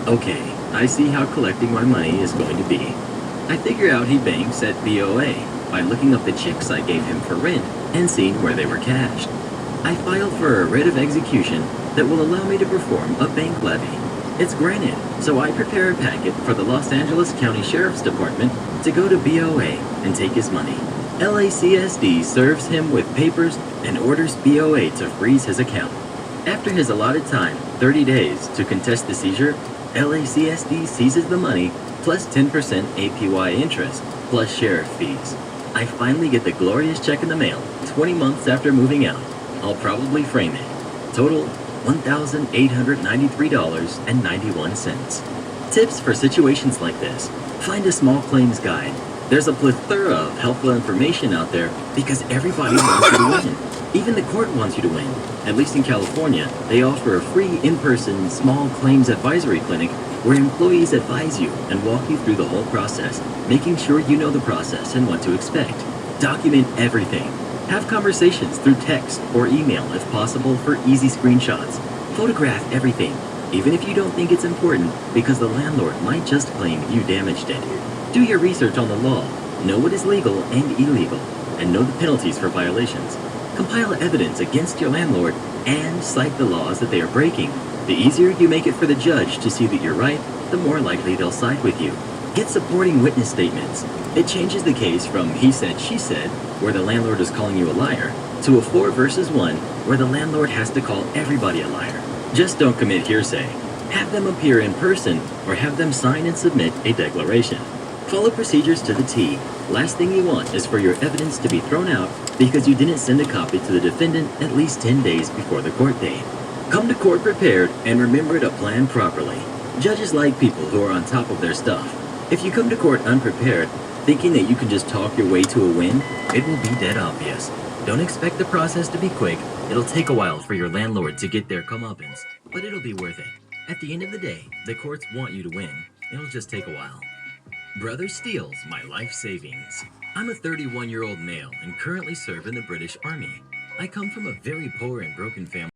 Okay, I see how collecting my money is going to be. I figure out he banks at BOA by looking up the checks I gave him for rent and seeing where they were cashed. I filed for a writ of execution that will allow me to perform a bank levy. It's granted, so I prepare a packet for the Los Angeles County Sheriff's Department to go to BOA and take his money. LACSD serves him with papers and orders BOA to freeze his account. After his allotted time, 30 days, to contest the seizure, LACSD seizes the money plus 10% APY interest plus sheriff fees. I finally get the glorious check in the mail 20 months after moving out. I'll probably frame it. Total $1,893.91. Tips for situations like this. Find a small claims guide. There's a plethora of helpful information out there because everybody wants you to win. Even the court wants you to win. At least in California, they offer a free in-person small claims advisory clinic where employees advise you and walk you through the whole process, making sure you know the process and what to expect. Document everything. Have conversations through text or email if possible for easy screenshots. Photograph everything, even if you don't think it's important, because the landlord might just claim you damaged it. Do your research on the law, know what is legal and illegal, and know the penalties for violations. Compile evidence against your landlord and cite the laws that they are breaking. The easier you make it for the judge to see that you're right, the more likely they'll side with you. Get supporting witness statements. It changes the case from he said, she said, where the landlord is calling you a liar, to a 4 versus 1, where the landlord has to call everybody a liar. Just don't commit hearsay. Have them appear in person or have them sign and submit a declaration. Follow procedures to the T. Last thing you want is for your evidence to be thrown out because you didn't send a copy to the defendant at least 10 days before the court date. Come to court prepared and remember to plan properly. Judges like people who are on top of their stuff. If you come to court unprepared, thinking that you can just talk your way to a win, it will be dead obvious. Don't expect the process to be quick. It'll take a while for your landlord to get their comeuppance, but it'll be worth it. At the end of the day, the courts want you to win. It'll just take a while. Brother steals my life savings. I'm a 31-year-old male and currently serve in the British Army. I come from a very poor and broken family.